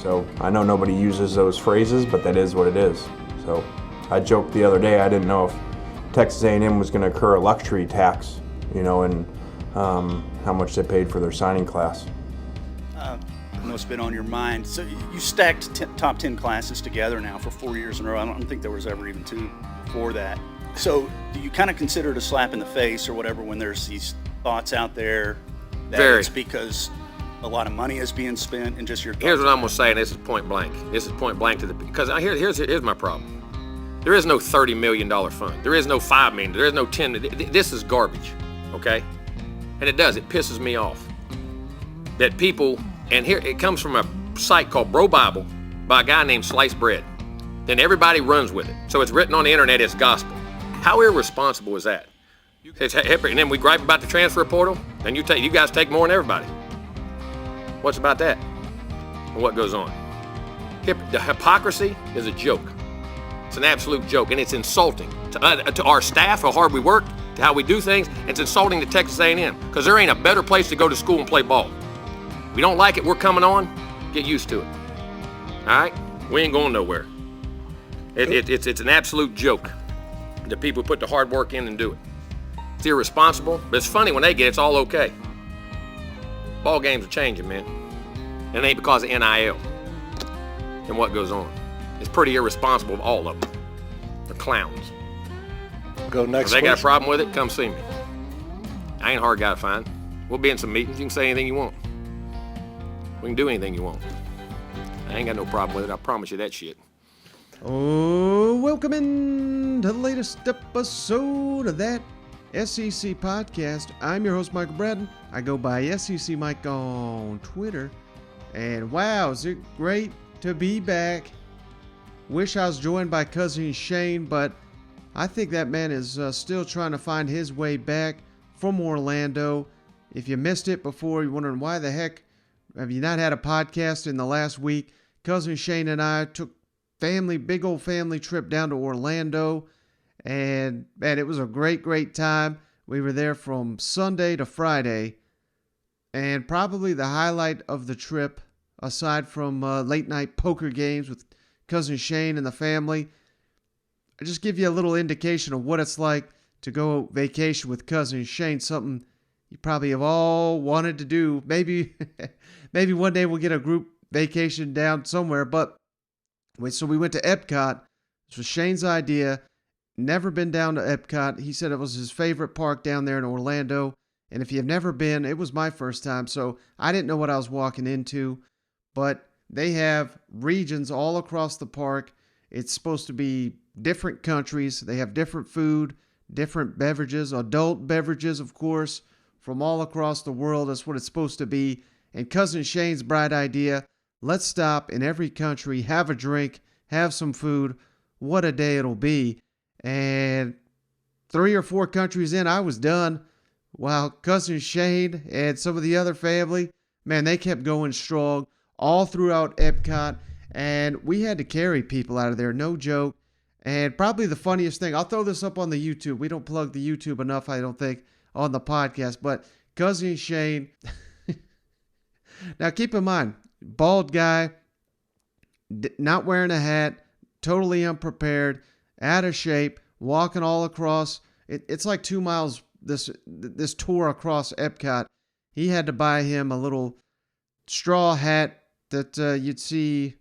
So I know nobody uses those phrases, but that is what it is. So I joked the other day, I didn't know if Texas A&M was going to incur a luxury tax, and how much they paid for their signing class. I know it's been on your mind. So you stacked top 10 classes together now for 4 years in a row. I don't think there was ever even 2 before that. So do you kind of consider it a slap in the face or whatever when there's these thoughts out there that it's because a lot of money is being spent and just your thoughts? Here's what I'm going to say, and this is point blank. This is point blank because here's my problem. There is no $30 million fund. There is no $5 million. There is no 10. This is garbage, okay? And it pisses me off that people, and here it comes from a site called Bro Bible by a guy named Sliced Bread. Then everybody runs with it. So it's written on the internet, it's gospel. How irresponsible is that? And then we gripe about the transfer portal, and you guys take more than everybody. What's about that? And what goes on? The hypocrisy is a joke. It's an absolute joke, and it's insulting to our staff, how hard we work, to how we do things. It's insulting to Texas A&M because there ain't a better place to go to school and play ball. If we don't like it, we're coming on. Get used to it. All right? We ain't going nowhere. It's an absolute joke. The people who put the hard work in and do it. It's irresponsible, but it's funny when they get it, it's all okay. Ball games are changing, man. And it ain't because of NIL and what goes on. It's pretty irresponsible of all of them. They're clowns. Go next. If they got a problem with it, come see me. I ain't a hard guy to find. We'll be in some meetings. You can say anything you want. We can do anything you want. I ain't got no problem with it. I promise you that shit. Oh, welcome in to the latest episode of that SEC podcast. I'm your host, Michael Bratton. I go by SEC Mike on Twitter. And wow, is it great to be back. Wish I was joined by cousin Shane, but I think that man is still trying to find his way back from Orlando. If you missed it before, you're wondering why the heck have you not had a podcast in the last week, cousin Shane and I took big old family trip down to Orlando, and man, it was a great time. We were there from Sunday to Friday, and probably the highlight of the trip, aside from late night poker games with cousin Shane and the family, I just give you a little indication of what it's like to go vacation with cousin Shane, something you probably have all wanted to do. Maybe one day we'll get a group vacation down somewhere, but so we went to Epcot. This was Shane's idea. Never been down to Epcot. He said it was his favorite park down there in Orlando. And if you've never been, it was my first time, so I didn't know what I was walking into. But they have regions all across the park. It's supposed to be different countries. They have different food, different beverages, adult beverages, of course, from all across the world. That's what it's supposed to be. And cousin Shane's bright idea, let's stop in every country, have a drink, have some food. What a day it'll be. And 3 or 4 countries in, I was done. While cousin Shane and some of the other family, man, they kept going strong all throughout Epcot. And we had to carry people out of there, no joke. And probably the funniest thing, I'll throw this up on the YouTube. We don't plug the YouTube enough, I don't think, on the podcast. But cousin Shane, now keep in mind, bald guy, not wearing a hat, totally unprepared, out of shape, walking all across. It's like 2 miles, this tour across Epcot. He had to buy him a little straw hat that you'd see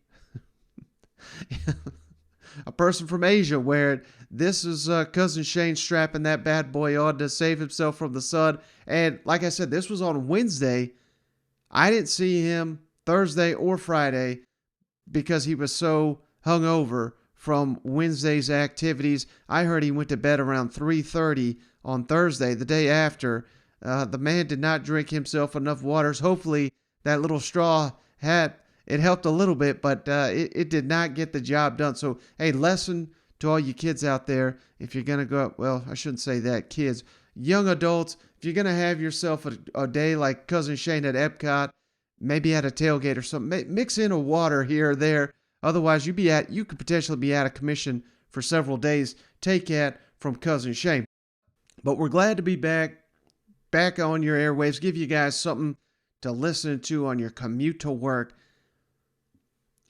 a person from Asia wear it. This is cousin Shane strapping that bad boy on to save himself from the sun. And like I said, this was on Wednesday. I didn't see him Thursday or Friday because he was so hungover from Wednesday's activities. I heard he went to bed around 3:30 on Thursday, the day after. The man did not drink himself enough waters. Hopefully that little straw hat, it helped a little bit, but it did not get the job done. So, hey, lesson to all you kids out there. If you're going to go, well, I shouldn't say that, kids, young adults, if you're going to have yourself a day like cousin Shane at Epcot, maybe at a tailgate or something, mix in a water here or there. Otherwise, you could potentially be out of commission for several days. Take that from cousin Shane. But we're glad to be back on your airwaves, give you guys something to listen to on your commute to work.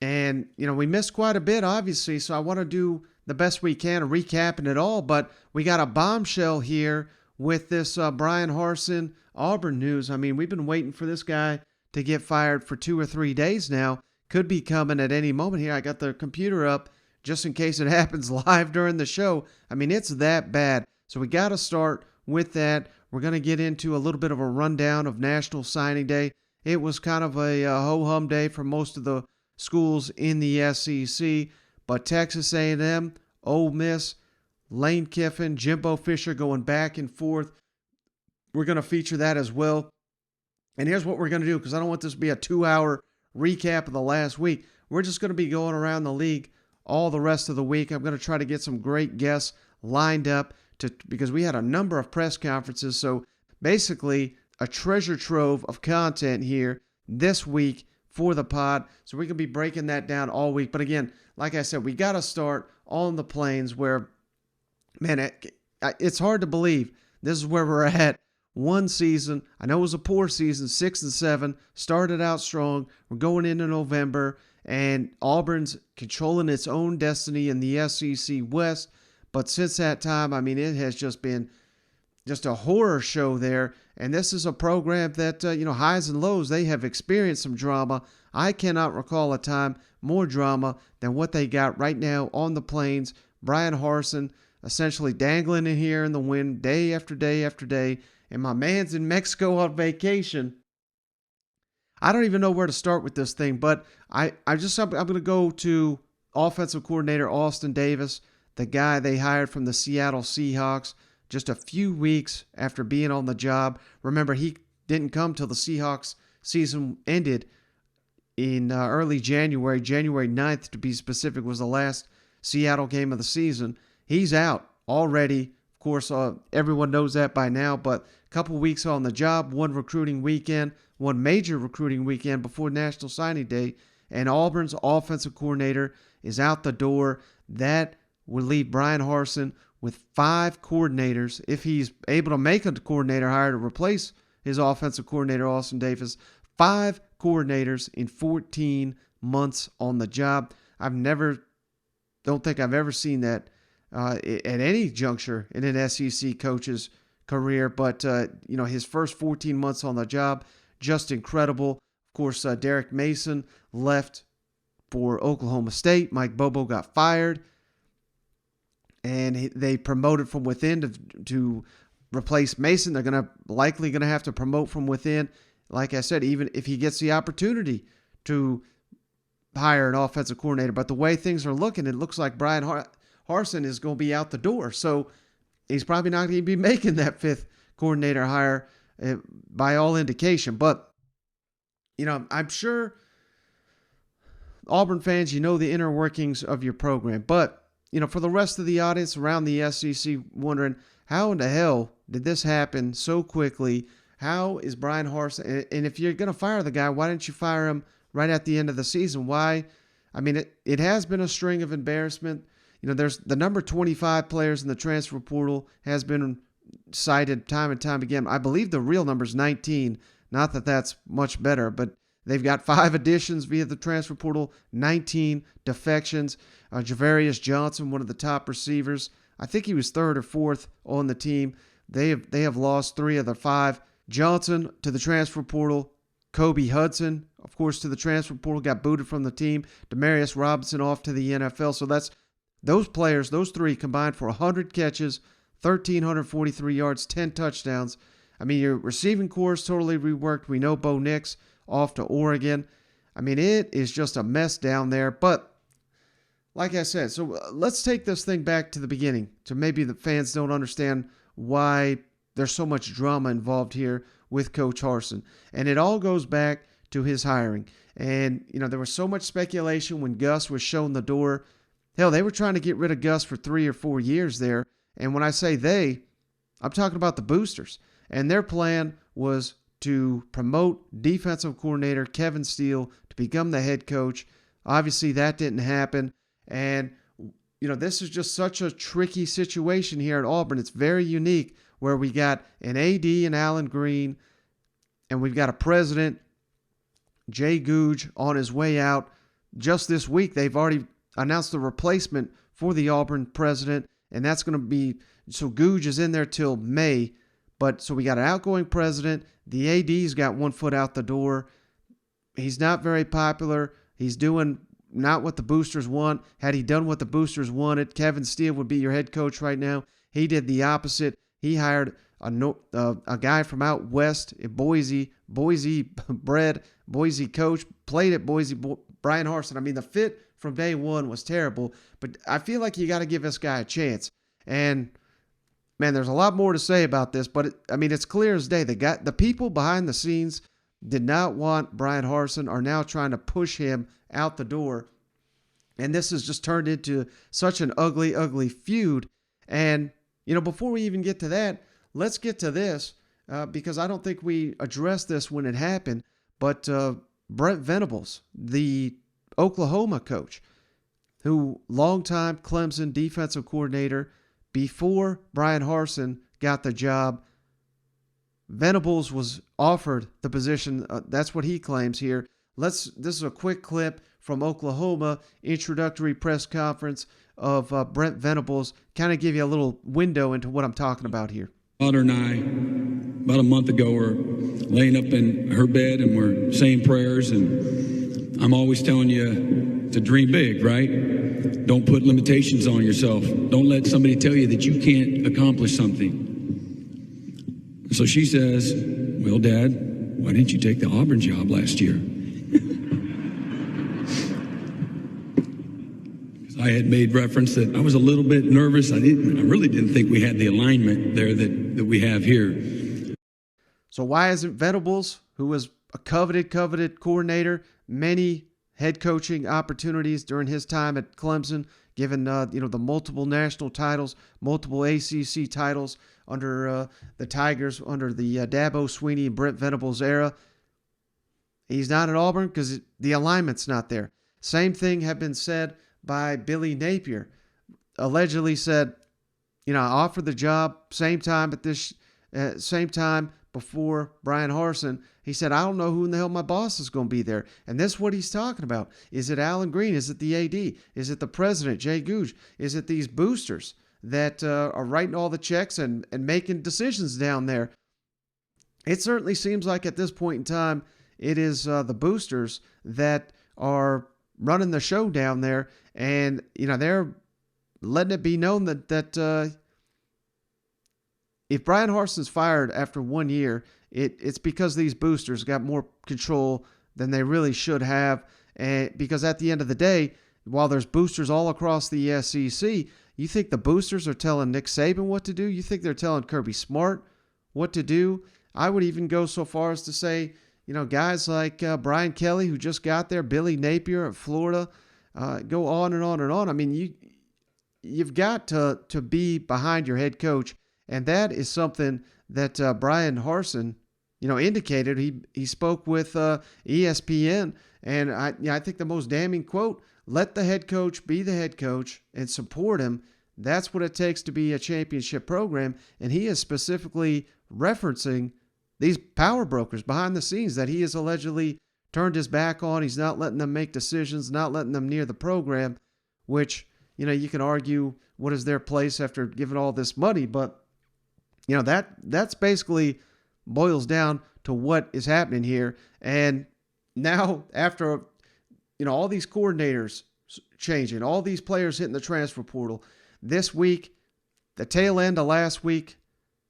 And, we missed quite a bit, obviously, so I want to do the best we can of recapping it all. But we got a bombshell here with this Bryan Harsin Auburn news. I mean, we've been waiting for this guy to get fired for 2 or 3 days now. Could be coming at any moment here. I got the computer up just in case it happens live during the show. I mean, it's that bad. So we got to start with that. We're going to get into a little bit of a rundown of National Signing Day. It was kind of a ho-hum day for most of the schools in the SEC, but Texas A&M, Ole Miss, Lane Kiffin, Jimbo Fisher going back and forth. We're going to feature that as well. And here's what we're going to do, because I don't want this to be a 2-hour recap of the last week. We're just going to be going around the league all the rest of the week. I'm going to try to get some great guests lined up because we had a number of press conferences. So basically a treasure trove of content here this week for the pod. So we can be breaking that down all week. But again, like I said, we got to start on the Plains where, man, it's hard to believe this is where we're at. One season. I know it was a poor season, 6-7, started out strong. We're going into November, and Auburn's controlling its own destiny in the SEC West. But since that time, I mean, it has just been just a horror show there. And this is a program that, highs and lows, they have experienced some drama. I cannot recall a time more drama than what they got right now on the Plains. Bryan Harsin essentially dangling in here in the wind day after day after day. And my man's in Mexico on vacation. I don't even know where to start with this thing, but I'm going to go to offensive coordinator Austin Davis, the guy they hired from the Seattle Seahawks just a few weeks after being on the job. Remember, he didn't come till the Seahawks season ended in early January. January 9th, to be specific, was the last Seattle game of the season. He's out already. Of course, everyone knows that by now, but a couple weeks on the job, one major recruiting weekend before National Signing Day, and Auburn's offensive coordinator is out the door. That would leave Bryan Harsin with 5 coordinators, if he's able to make a coordinator hire to replace his offensive coordinator, Austin Davis. 5 coordinators in 14 months on the job. Don't think I've ever seen that at any juncture in an SEC coach's career, but his first 14 months on the job, just incredible. Of course, Derek Mason left for Oklahoma State. Mike Bobo got fired, and they promoted from within to replace Mason. They're likely going to have to promote from within. Like I said, even if he gets the opportunity to hire an offensive coordinator. But the way things are looking, it looks like Bryan Harsin is going to be out the door. So he's probably not going to be making that 5th coordinator hire by all indication. But, I'm sure Auburn fans, the inner workings of your program. But, for the rest of the audience around the SEC wondering, how in the hell did this happen so quickly? How is Bryan Harsin? And if you're going to fire the guy, why didn't you fire him right at the end of the season? Why? I mean, it has been a string of embarrassment. There's the number 25 players in the transfer portal has been cited time and time again. I believe the real number is 19. Not that that's much better, but they've got 5 additions via the transfer portal, 19 defections. Javarius Johnson, one of the top receivers, I think he was 3rd or 4th on the team. They have lost 3 of the 5. Johnson to the transfer portal. Kobe Hudson, of course, to the transfer portal, got booted from the team. Demarius Robinson off to the NFL. So that's those players, those 3 combined for 100 catches, 1,343 yards, 10 touchdowns. I mean, your receiving corps is totally reworked. We know Bo Nix off to Oregon. I mean, it is just a mess down there. But like I said, so let's take this thing back to the beginning. So maybe the fans don't understand why there's so much drama involved here with Coach Harsin. And it all goes back to his hiring. And, there was so much speculation when Gus was shown the door. Hell, they were trying to get rid of Gus for 3 or 4 years there. And when I say they, I'm talking about the boosters. And their plan was to promote defensive coordinator Kevin Steele to become the head coach. Obviously, that didn't happen. And, this is just such a tricky situation here at Auburn. It's very unique where we got an AD in Alan Green, and we've got a president, Jay Googe, on his way out. just this week, they've already announced the replacement for the Auburn president, and that's going to be, so Googe is in there till May. But so we got an outgoing president. The AD's got one foot out the door. He's not very popular. He's doing not what the boosters want. Had he done what the boosters wanted, Kevin Steele would be your head coach right now. He did the opposite. He hired a guy from out west in Boise bred, Boise coach, played at Boise, Bryan Harsin. I mean, the fit from day one was terrible, but I feel like you got to give this guy a chance. And man, there's a lot more to say about this, but it's clear as day. The people behind the scenes did not want Bryan Harsin, are now trying to push him out the door. And this has just turned into such an ugly, ugly feud. And, before we even get to that, let's get to this, because I don't think we addressed this when it happened. But Brent Venables, the Oklahoma coach, who longtime Clemson defensive coordinator before Bryan Harsin got the job, Venables was offered the position. That's what he claims here. This is a quick clip from Oklahoma introductory press conference of Brent Venables, kind of give you a little window into what I'm talking about here. Daughter and I, about a month ago, were laying up in her bed and we're saying prayers, and I'm always telling you to dream big, right? Don't put limitations on yourself. Don't let somebody tell you that you can't accomplish something. So she says, well, Dad, why didn't you take the Auburn job last year? I had made reference that I was a little bit nervous. I really didn't think we had the alignment there that we have here. So why isn't Venables, who was a coveted coordinator, many head coaching opportunities during his time at Clemson, given the multiple national titles, multiple ACC titles under the Tigers, under the Dabo Swinney and Brent Venables era, he's not at Auburn because the alignment's not there. Same thing had been said by Billy Napier. Allegedly said, I offered the job same time before Bryan Harsin. He said, I don't know who in the hell my boss is going to be there. And this is what he's talking about. Is it Alan Green? Is it the AD? Is it the president, Jay Googe? Is it these boosters that are writing all the checks and making decisions down there? It certainly seems like at this point in time, it is the boosters that are running the show down there. And, they're letting it be known that if Bryan Harsin's fired after 1 year, it's because these boosters got more control than they really should have. And because at the end of the day, while there's boosters all across the SEC, you think the boosters are telling Nick Saban what to do? You think they're telling Kirby Smart what to do? I would even go so far as to say, guys like Brian Kelly, who just got there, Billy Napier at Florida, go on and on and on. I mean, you've got to be behind your head coach, and that is something that Bryan Harsin, indicated. He spoke with ESPN, and I think the most damning quote: "Let the head coach be the head coach and support him. That's what it takes to be a championship program." And he is specifically referencing these power brokers behind the scenes that he has allegedly turned his back on. He's not letting them make decisions, not letting them near the program, which, you can argue what is their place after giving all this money. But, that's basically boils down to what is happening here. And now after, all these coordinators changing, all these players hitting the transfer portal this week, the tail end of last week,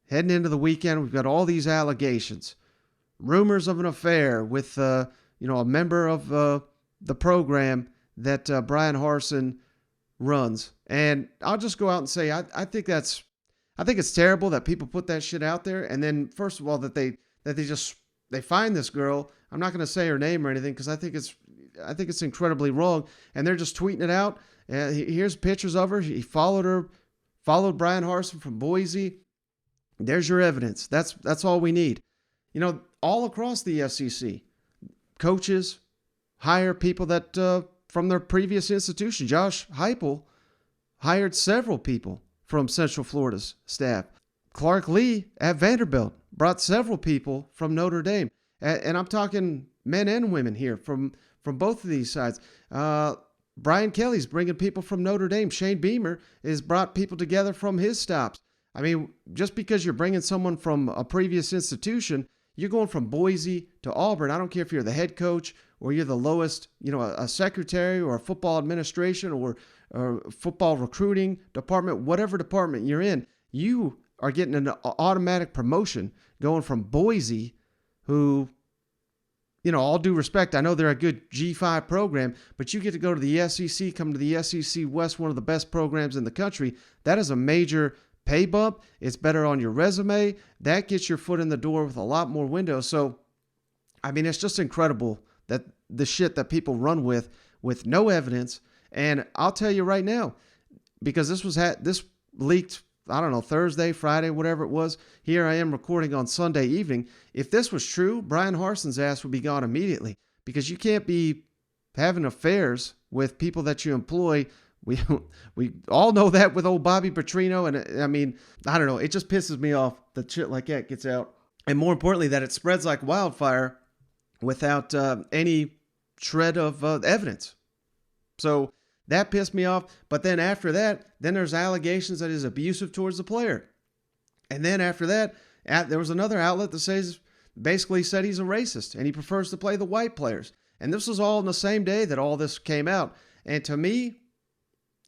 heading into the weekend, we've got all these allegations, rumors of an affair with, a member of the program that Bryan Harsin runs. And I'll just go out and say, I think it's terrible that people put that shit out there. And then, first of all, that they find this girl. I'm not going to say her name or anything because I think it's incredibly wrong. And they're just tweeting it out. Here's pictures of her. He followed Bryan Harsin from Boise. There's your evidence. That's all we need. All across the SEC, coaches hire people that from their previous institution. Josh Heupel hired several people from Central Florida's staff. Clark Lee at Vanderbilt brought several people from Notre Dame. And I'm talking men and women here from both of these sides. Brian Kelly's bringing people from Notre Dame. Shane Beamer has brought people together from his stops. I mean, just because you're bringing someone from a previous institution, you're going from Boise to Auburn. I don't care if you're the head coach or you're the lowest, a secretary or a football administration or football recruiting department, whatever department you're in, you are getting an automatic promotion going from Boise, who, all due respect, I know they're a good G5 program, but you get to go to the SEC, come to the SEC West, one of the best programs in the country. That is a major pay bump. It's better on your resume. That gets your foot in the door with a lot more windows. So, I mean, it's just incredible that the shit that people run with no evidence. And I'll tell you right now, because this leaked, I don't know, Thursday, Friday, whatever it was. Here I am recording on Sunday evening. If this was true, Bryan Harsin's ass would be gone immediately, because you can't be having affairs with people that you employ. We all know that with old Bobby Petrino. And I mean, I don't know. It just pisses me off that shit like that gets out. And more importantly, that it spreads like wildfire without any shred of evidence. So that pissed me off. But then after that, then there's allegations that he's abusive towards the player. And then after that, there was another outlet that basically said he's a racist and he prefers to play the white players. And this was all in the same day that all this came out. And to me,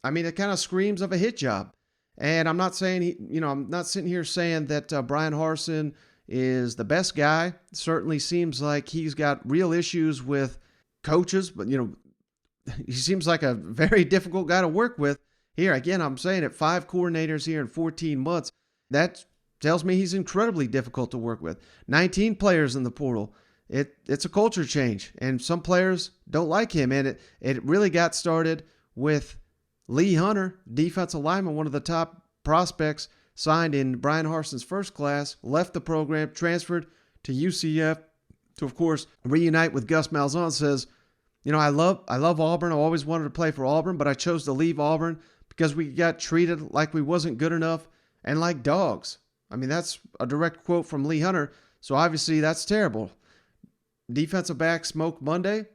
I mean, it kind of screams of a hit job. And I'm not saying, I'm not sitting here saying that Bryan Harsin is the best guy. It certainly seems like he's got real issues with coaches, but, he seems like a very difficult guy to work with. Here, again, I'm saying it, 5 coordinators here in 14 months. That tells me he's incredibly difficult to work with. 19 players in the portal. It's a culture change, and some players don't like him. And it really got started with Lee Hunter, defensive lineman, one of the top prospects, signed in Bryan Harsin's first class, left the program, transferred to UCF to, of course, reunite with Gus Malzahn. Says, I love Auburn. I always wanted to play for Auburn, but I chose to leave Auburn because we got treated like we wasn't good enough and like dogs. I mean, that's a direct quote from Lee Hunter. So obviously that's terrible. Defensive back Smoke Monday,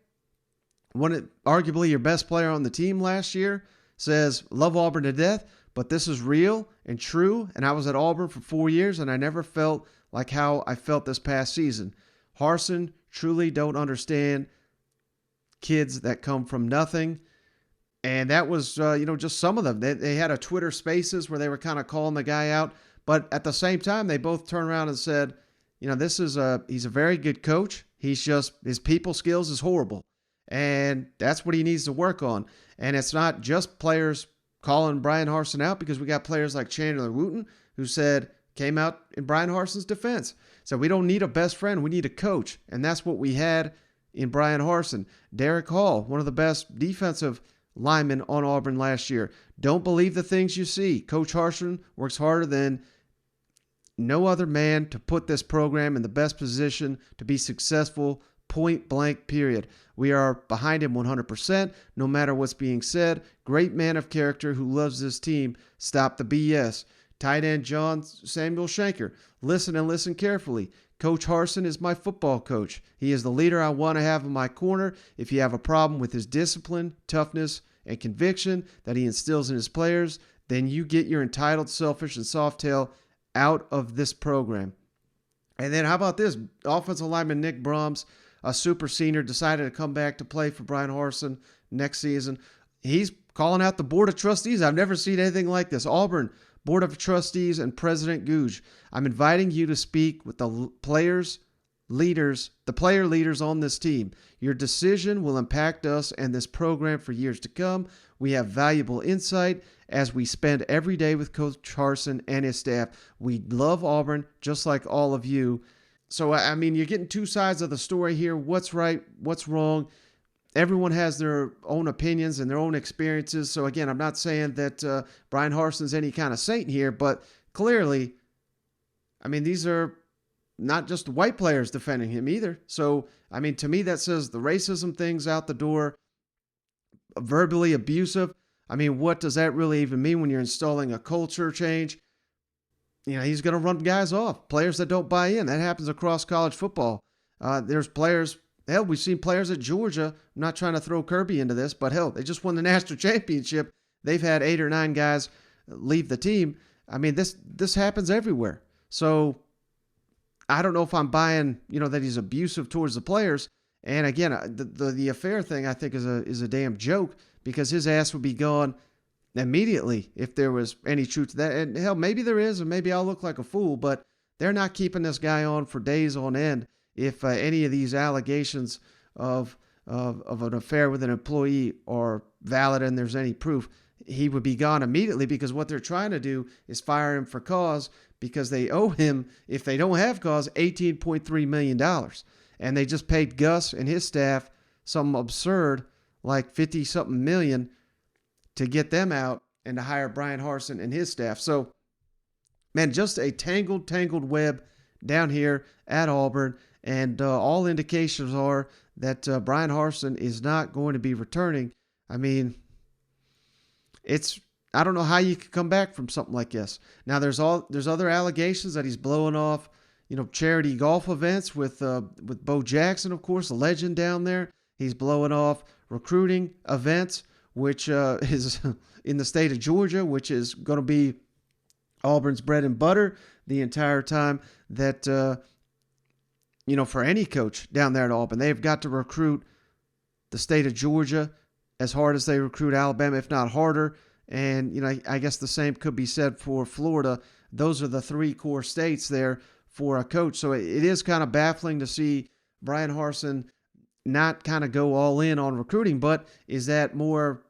arguably your best player on the team last year, says, love Auburn to death, but this is real and true, and I was at Auburn for 4 years, and I never felt like how I felt this past season. Harsin truly don't understand kids that come from nothing. And that was, just some of them. They had a Twitter Spaces where they were kind of calling the guy out, but at the same time, they both turned around and said, he's a very good coach. His people skills is horrible. And that's what he needs to work on. And it's not just players calling Bryan Harsin out, because we got players like Chandler Wooten who came out in Bryan Harsin's defense. So we don't need a best friend. We need a coach. And that's what we had in Bryan Harsin. Derek Hall, one of the best defensive linemen on Auburn last year. Don't believe the things you see. Coach Harsin works harder than no other man to put this program in the best position to be successful, point blank, period. We are behind him 100%, no matter what's being said. Great man of character who loves this team. Stop the BS. Tight end John Samuel Shanker. Listen and listen carefully. Coach Harsin is my football coach. He is the leader I want to have in my corner. If you have a problem with his discipline, toughness, and conviction that he instills in his players, then you get your entitled, selfish, and soft tail out of this program. And then how about this? Offensive lineman Nick Brahms, a super senior, decided to come back to play for Bryan Harsin next season. He's calling out the Board of Trustees. I've never seen anything like this. Auburn Board of Trustees and President Googe, I'm inviting you to speak with the player leaders on this team. Your decision will impact us and this program for years to come. We have valuable insight as we spend every day with Coach Harsin and his staff. We love Auburn just like all of you. So, I mean, you're getting two sides of the story here. What's right? What's wrong? Everyone has their own opinions and their own experiences. So, again, I'm not saying that Bryan Harsin's any kind of saint here, but clearly, I mean, these are not just white players defending him either. So, I mean, to me, that says the racism thing's out the door, verbally abusive. I mean, what does that really even mean when you're installing a culture change? He's going to run guys off, players that don't buy in. That happens across college football. There's players hell, we've seen players at Georgia. I'm not trying to throw Kirby into this, but hell, they just won the national championship. They've had 8 or 9 guys leave the team. I mean, this happens everywhere. So I don't know if I'm buying, that he's abusive towards the players. And again, the affair thing I think is a damn joke, because his ass would be gone immediately if there was any truth to that. And hell, maybe there is, and maybe I'll look like a fool, but they're not keeping this guy on for days on end if any of these allegations of an affair with an employee are valid and there's any proof. He would be gone immediately, because what they're trying to do is fire him for cause, because they owe him, if they don't have cause, $18.3 million. And they just paid Gus and his staff something absurd like 50-something million to get them out and to hire Bryan Harsin and his staff. So, man, just a tangled web down here at Auburn. And all indications are that Bryan Harsin is not going to be returning. I mean, I don't know how you could come back from something like this. Now, there's other allegations that he's blowing off, charity golf events with Bo Jackson, of course, a legend down there. He's blowing off recruiting events, which is in the state of Georgia, which is going to be Auburn's bread and butter the entire time that, for any coach down there at Auburn. They've got to recruit the state of Georgia as hard as they recruit Alabama, if not harder. And, I guess the same could be said for Florida. Those are the 3 core states there for a coach. So it is kind of baffling to see Bryan Harsin not kind of go all in on recruiting. But is that more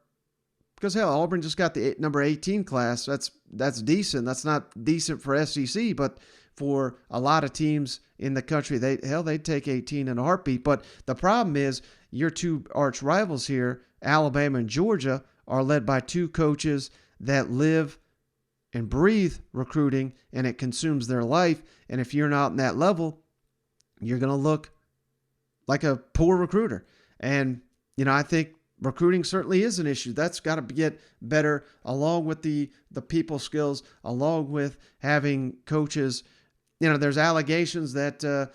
because, hell, Auburn just got the number 18 class. That's decent. That's not decent for SEC, but for a lot of teams in the country, they'd take 18 in a heartbeat. But the problem is your 2 arch rivals here, Alabama and Georgia, are led by 2 coaches that live and breathe recruiting, and it consumes their life. And if you're not in that level, you're going to look like a poor recruiter. And, I think recruiting certainly is an issue. That's got to get better, along with the people skills, along with having coaches. There's allegations that,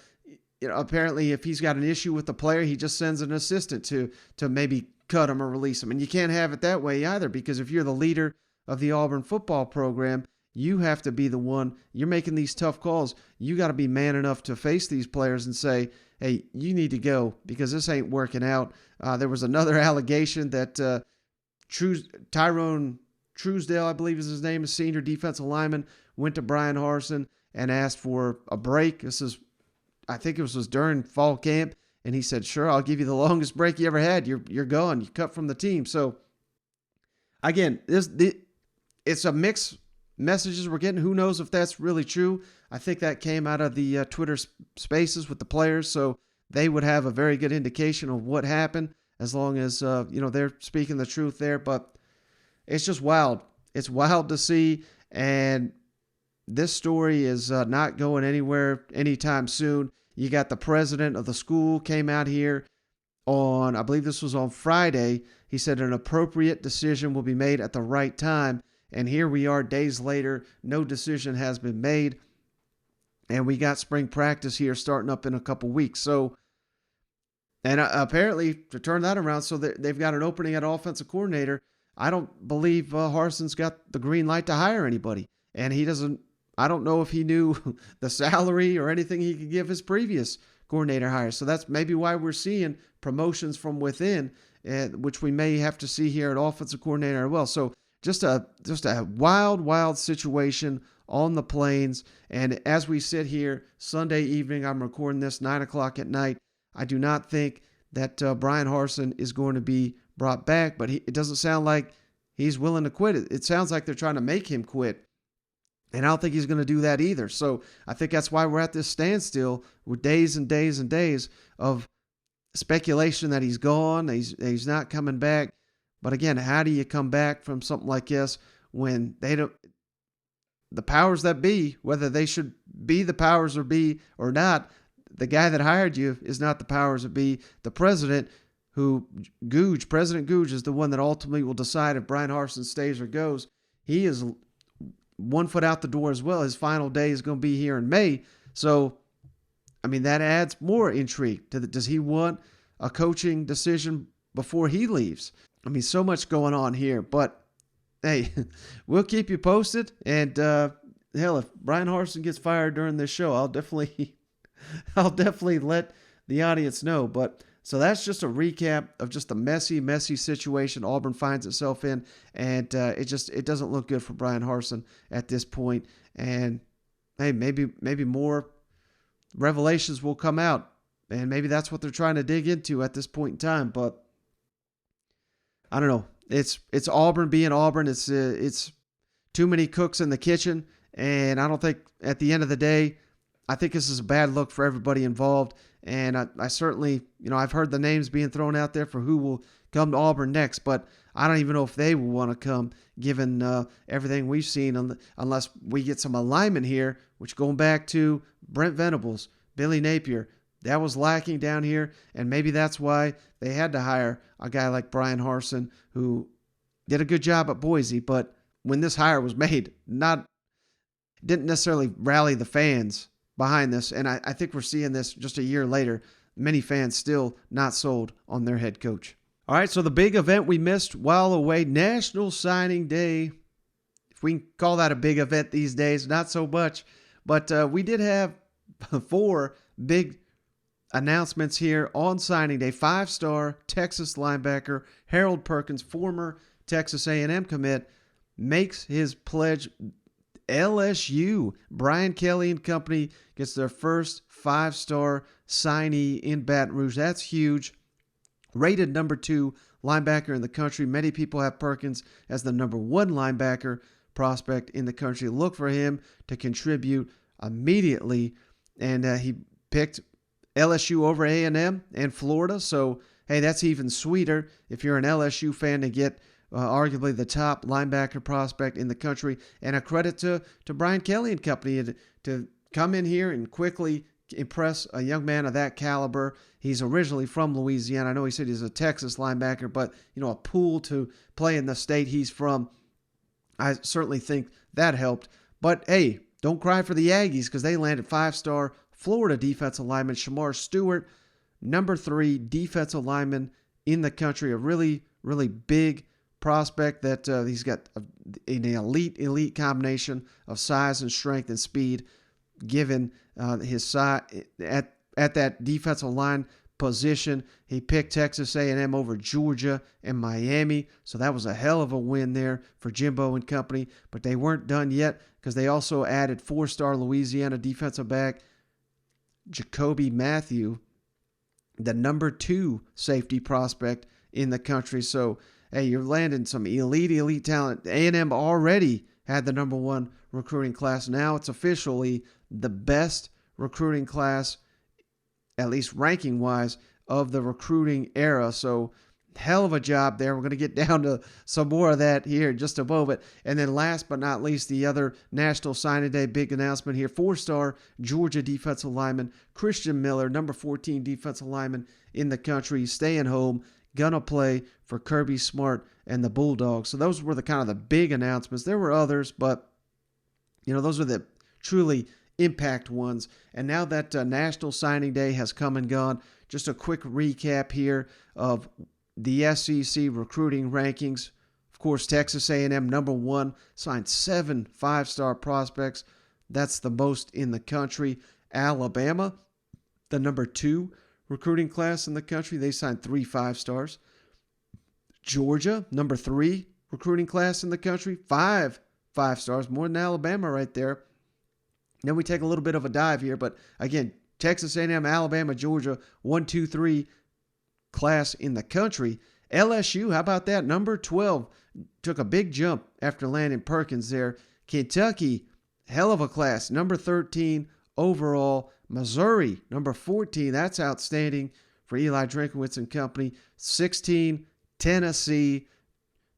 apparently if he's got an issue with the player, he just sends an assistant to maybe cut him or release him. And you can't have it that way either, because if you're the leader of the Auburn football program, you have to be the one. You're making these tough calls. You got to be man enough to face these players and say, hey, you need to go because this ain't working out. There was another allegation that Tyrone Truesdale, I believe is his name, a senior defensive lineman, went to Bryan Harsin and asked for a break. I think it was during fall camp. And he said, sure, I'll give you the longest break you ever had. You're gone. You cut from the team. So, again, it's a mixed messages we're getting. Who knows if that's really true? I think that came out of the Twitter spaces with the players. So they would have a very good indication of what happened as long as, they're speaking the truth there. But it's just wild. It's wild to see. And this story is not going anywhere anytime soon. You got the president of the school came out here on, I believe this was on Friday. He said an appropriate decision will be made at the right time. And here we are days later. No decision has been made. And we got spring practice here starting up in a couple weeks. So, and apparently to turn that around, so they've got an opening at offensive coordinator. I don't believe Harsin's got the green light to hire anybody. And I don't know if he knew the salary or anything he could give his previous coordinator hire. So that's maybe why we're seeing promotions from within, which we may have to see here at offensive coordinator as well. So just a wild situation on the plains. And as we sit here Sunday evening, I'm recording this 9:00 at night. I do not think that Bryan Harsin is going to be brought back, but it doesn't sound like he's willing to quit. It sounds like they're trying to make him quit. And I don't think he's going to do that either. So I think that's why we're at this standstill with days and days and days of speculation that he's gone, he's not coming back. But again, how do you come back from something like this when the powers that be, whether they should be the powers or be or not, the guy that hired you is not the powers that be. The president, President Googe is the one that ultimately will decide if Bryan Harsin stays or goes. He is 1 foot out the door as well. His final day is going to be here in May. So I mean, that adds more intrigue to does he want a coaching decision before he leaves? I mean, so much going on here, but hey, we'll keep you posted. And hell, if Bryan Harsin gets fired during this show, I'll definitely let the audience know. But so that's just a recap of just the messy situation Auburn finds itself in, and it doesn't look good for Bryan Harsin at this point. And hey, maybe more revelations will come out, and maybe that's what they're trying to dig into at this point in time. But I don't know. It's Auburn being Auburn. It's too many cooks in the kitchen, and I don't think at the end of the day, I think this is a bad look for everybody involved. And I certainly, I've heard the names being thrown out there for who will come to Auburn next, but I don't even know if they will want to come, given everything we've seen, unless we get some alignment here, which going back to Brent Venables, Billy Napier, that was lacking down here, and maybe that's why they had to hire a guy like Bryan Harsin, who did a good job at Boise, but when this hire was made, didn't necessarily rally the fans behind this, and I think we're seeing this just a year later. Many fans still not sold on their head coach. All right, so the big event we missed while away, National Signing Day. If we can call that a big event these days, not so much, but we did have 4 big announcements here on signing day. 5-star Texas linebacker Harold Perkins, former Texas A&M commit, makes his pledge. LSU, Brian Kelly and company gets their first 5-star signee in Baton Rouge. That's huge. Rated number 2 linebacker in the country. Many people have Perkins as the number 1 linebacker prospect in the country. Look for him to contribute immediately. And he picked LSU over A&M and Florida. So, hey, that's even sweeter if you're an LSU fan to get arguably the top linebacker prospect in the country. And a credit to Brian Kelly and company to come in here and quickly impress a young man of that caliber. He's originally from Louisiana. I know he said he's a Texas linebacker, but, a pool to play in the state he's from. I certainly think that helped. But, hey, don't cry for the Aggies, because they landed 5-star Florida defensive lineman Shamar Stewart, number 3 defensive lineman in the country. A really, really big prospect that he's got an elite combination of size and strength and speed, given his size at that defensive line position. He picked Texas A&M over Georgia and Miami, so that was a hell of a win there for Jimbo and company. But they weren't done yet, because they also added 4-star Louisiana defensive back Jacoby Matthew, the number 2 safety prospect in the country. So, hey, you're landing some elite talent. A&M already had the number 1 recruiting class. Now it's officially the best recruiting class, at least ranking-wise, of the recruiting era. So, hell of a job there. We're going to get down to some more of that here in just a moment. And then last but not least, the other National Signing Day big announcement here. 4-star Georgia defensive lineman Christian Miller, number 14 defensive lineman in the country, staying home, gonna play for Kirby Smart and the Bulldogs. So those were the kind of the big announcements. There were others, but those are the truly impact ones. And now that National Signing Day has come and gone, just a quick recap here of the SEC recruiting rankings. Of course, Texas A&M, number 1, signed 7 5-star prospects. That's the most in the country. Alabama, the number 2 recruiting class in the country. They signed 3 5-stars. Georgia, number 3 recruiting class in the country. 5 5-stars, more than Alabama right there. Then we take a little bit of a dive here, but again, Texas A&M, Alabama, Georgia, 1, 2, 3 class in the country. LSU, how about that? Number 12, took a big jump after landing Perkins there. Kentucky, hell of a class, number 13 overall. Missouri, number 14, that's outstanding for Eli Drinkowitz and company. 16, Tennessee,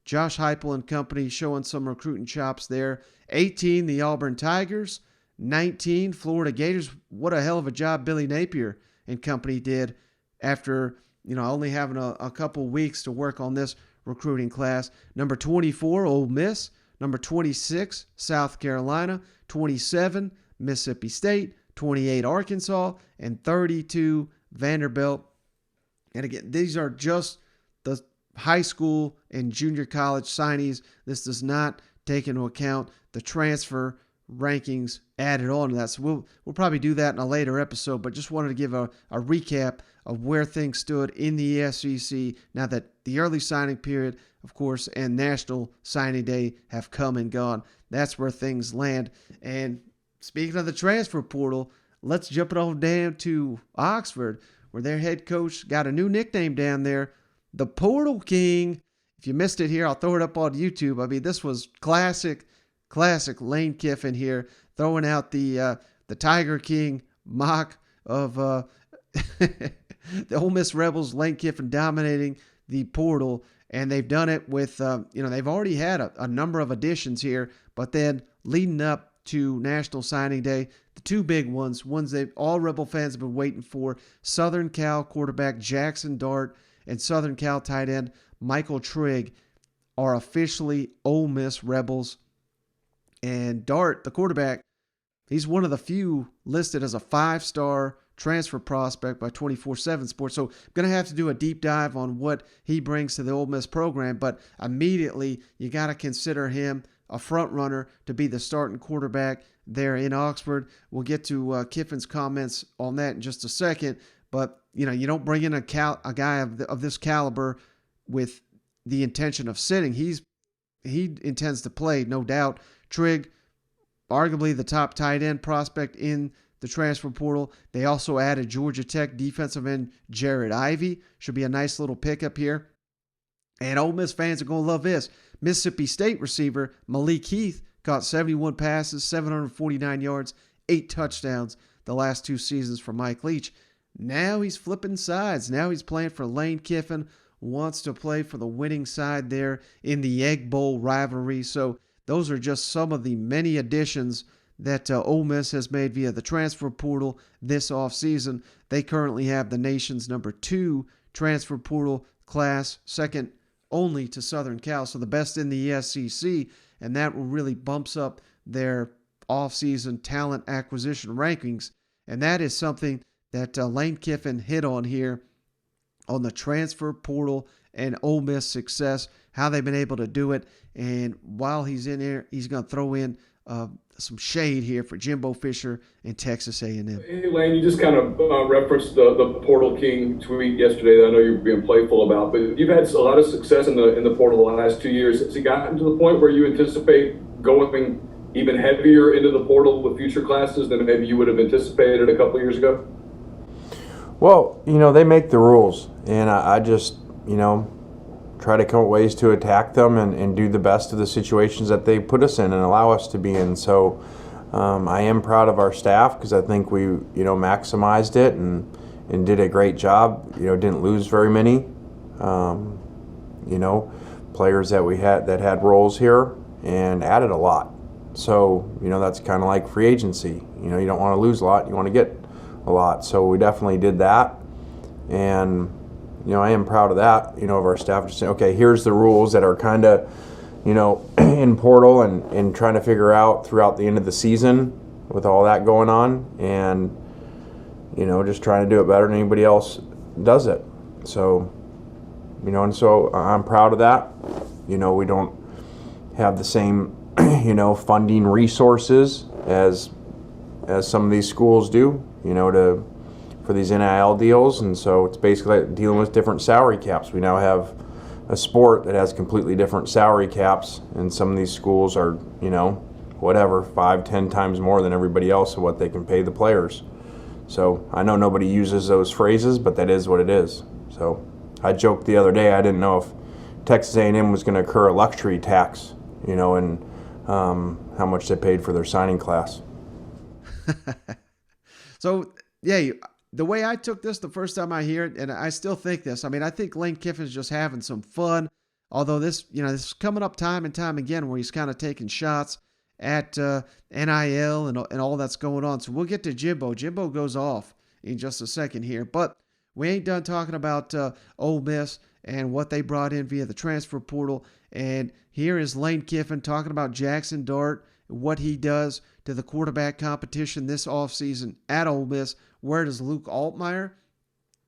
Josh Heupel and company showing some recruiting chops there. 18, the Auburn Tigers. 19, Florida Gators. What a hell of a job Billy Napier and company did after only having a couple weeks to work on this recruiting class. Number 24, Ole Miss. Number 26, South Carolina. 27, Mississippi State. 28 Arkansas, and 32 Vanderbilt. And again, these are just the high school and junior college signees. This does not take into account the transfer rankings added on to that. So we'll probably do that in a later episode, but just wanted to give a recap of where things stood in the SEC now that the early signing period, of course, and National Signing Day have come and gone. That's where things land. And speaking of the transfer portal, let's jump it all down to Oxford, where their head coach got a new nickname down there, the Portal King. If you missed it here, I'll throw it up on YouTube. I mean, this was classic Lane Kiffin here, throwing out the Tiger King mock of the Ole Miss Rebels. Lane Kiffin dominating the portal, and they've done it with, they've already had a number of additions here, but then leading up to National Signing Day, the two big ones that all Rebel fans have been waiting for, Southern Cal quarterback Jaxon Dart and Southern Cal tight end Michael Trigg are officially Ole Miss Rebels. And Dart, the quarterback, he's one of the few listed as a 5-star transfer prospect by 24/7 Sports. So I'm going to have to do a deep dive on what he brings to the Ole Miss program. But immediately, you got to consider him a front runner to be the starting quarterback there in Oxford. We'll get to Kiffin's comments on that in just a second. But, you don't bring in a guy of this caliber with the intention of sitting. He intends to play, no doubt. Trigg, arguably the top tight end prospect in the transfer portal. They also added Georgia Tech defensive end Jared Ivey. Should be a nice little pickup here. And Ole Miss fans are going to love this. Mississippi State receiver Malik Heath caught 71 passes, 749 yards, 8 touchdowns the last 2 seasons for Mike Leach. Now he's flipping sides. Now he's playing for Lane Kiffin, wants to play for the winning side there in the Egg Bowl rivalry. So those are just some of the many additions that Ole Miss has made via the transfer portal this offseason. They currently have the nation's number 2 transfer portal class, second only to Southern Cal, so the best in the SEC, and that will really bumps up their offseason talent acquisition rankings. And that is something that Lane Kiffin hit on here on the transfer portal and Ole Miss success, how they've been able to do it. And while he's in there, he's going to throw in some shade here for Jimbo Fisher and Texas A&M. Hey, Lane, you just kind of referenced the Portal King tweet yesterday that I know you're being playful about, but you've had a lot of success in the portal the last 2 years. Has it gotten to the point where you anticipate going even heavier into the portal with future classes than maybe you would have anticipated a couple of years ago? Well, they make the rules, and I just, try to come up with ways to attack them and do the best of the situations that they put us in and allow us to be in. So I am proud of our staff because I think we, maximized it and did a great job. Didn't lose very many, players that we had that had roles here and added a lot. So, that's kind of like free agency. You don't want to lose a lot, you want to get a lot. So we definitely did that. And I am proud of that, of our staff just saying, okay, here's the rules that are kind of, in portal and trying to figure out throughout the end of the season with all that going on and, just trying to do it better than anybody else does it. So, and so I'm proud of that. We don't have the same, funding resources as some of these schools do, for these NIL deals, and so it's basically like dealing with different salary caps. We now have a sport that has completely different salary caps, and some of these schools are, 5-10 times more than everybody else of what they can pay the players. So I know nobody uses those phrases, but that is what it is. So I joked the other day, I didn't know if Texas A&M was going to incur a luxury tax, and how much they paid for their signing class. So, yeah, the way I took this the first time I hear it, and I still think this, I think Lane Kiffin's just having some fun, although this is coming up time and time again where he's kind of taking shots at NIL and all that's going on. So we'll get to Jimbo. Jimbo goes off in just a second here, but we ain't done talking about Ole Miss and what they brought in via the transfer portal. And here is Lane Kiffin talking about Jaxon Dart what he does to the quarterback competition this offseason at Ole Miss. Where does Luke Altmaier,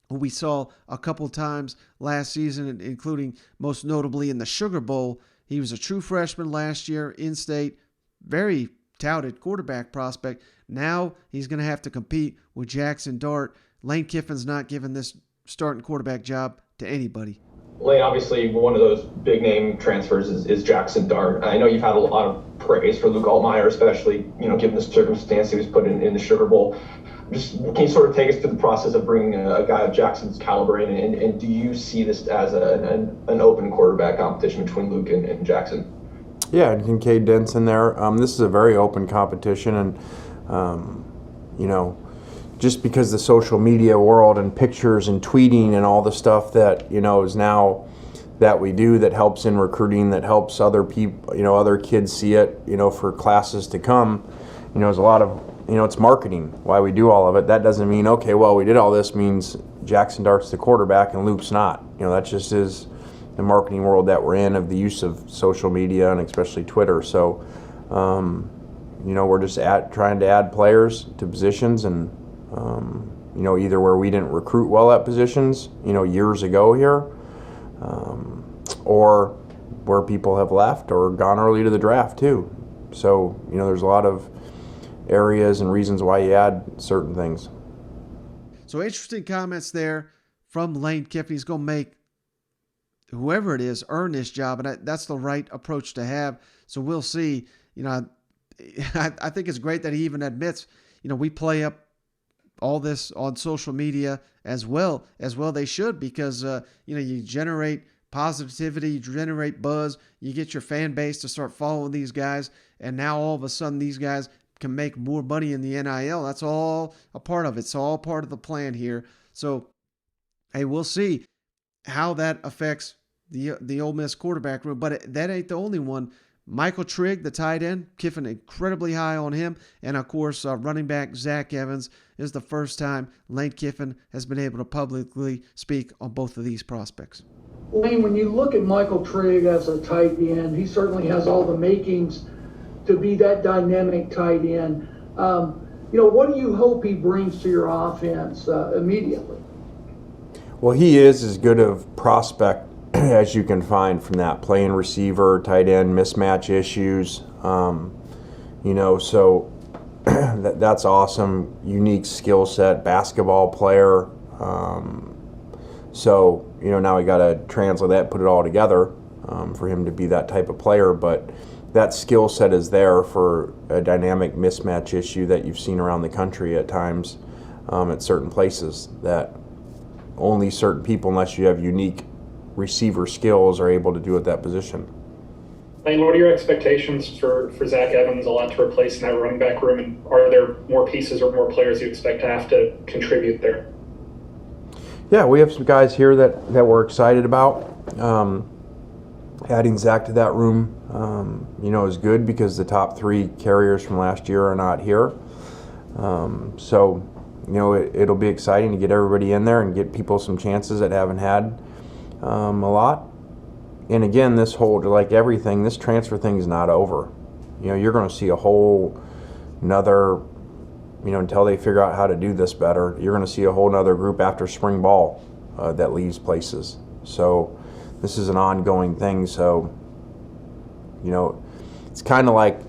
who we saw a couple times last season, including most notably in the Sugar Bowl, he was a true freshman last year, in-state, very touted quarterback prospect. Now he's going to have to compete with Jaxon Dart. Lane Kiffin's not giving this starting quarterback job to anybody. Lane, obviously, one of those big-name transfers is Jaxon Dart. I know you've had a lot of praise for Luke Altmaier, especially, given the circumstance he was put in the Sugar Bowl. Just can you sort of take us through the process of bringing a guy of Jackson's caliber in, and do you see this as an open quarterback competition between Luke and Jaxon? Yeah, and Kincaid Dent's in there. This is a very open competition, and just because the social media world and pictures and tweeting and all the stuff that is now that we do that helps in recruiting, that helps other people, other kids see it, for classes to come. There's a lot of it's marketing why we do all of it. That doesn't mean okay, well, we did all this means Jaxon Dart's the quarterback and Luke's not. That just is the marketing world that we're in, of the use of social media and especially Twitter. So we're just trying to add players to positions, and either where we didn't recruit well at positions, years ago here, or where people have left or gone early to the draft too. So, there's a lot of areas and reasons why you add certain things. So interesting comments there from Lane Kiffin. He's going to make whoever it is earn this job, and that's the right approach to have. So we'll see. I think it's great that he even admits, we play up all this on social media as well. They should, because you generate positivity, you generate buzz, you get your fan base to start following these guys, and now all of a sudden these guys can make more money in the NIL. That's all a part of it. It's all part of the plan here. So, hey, we'll see how that affects the Ole Miss quarterback room, but that ain't the only one. Michael Trigg, the tight end, Kiffin incredibly high on him. And, of course, running back Zach Evans is the first time Lane Kiffin has been able to publicly speak on both of these prospects. Lane, when you look at Michael Trigg as a tight end, he certainly has all the makings to be that dynamic tight end. What do you hope he brings to your offense immediately? Well, he is as good of prospect as you can find from that, playing receiver, tight end, mismatch issues. So that's awesome. Unique skill set, basketball player. Now we got to translate that, put it all together for him to be that type of player. But that skill set is there for a dynamic mismatch issue that you've seen around the country at times at certain places, that only certain people, unless you have unique receiver skills, are able to do at that position. Lane, what are your expectations for Zach Evans, a lot to replace in that running back room, and are there more pieces or more players you expect to have to contribute there? Yeah, we have some guys here that we're excited about. Adding Zach to that room, is good because the top three carriers from last year are not here. It'll be exciting to get everybody in there and get people some chances that haven't had a lot. And again, this whole, like everything, this transfer thing is not over. You're going to see a whole nother, until they figure out how to do this better, you're going to see a whole nother group after spring ball that leaves places. So this is an ongoing thing. So, it's kind of like,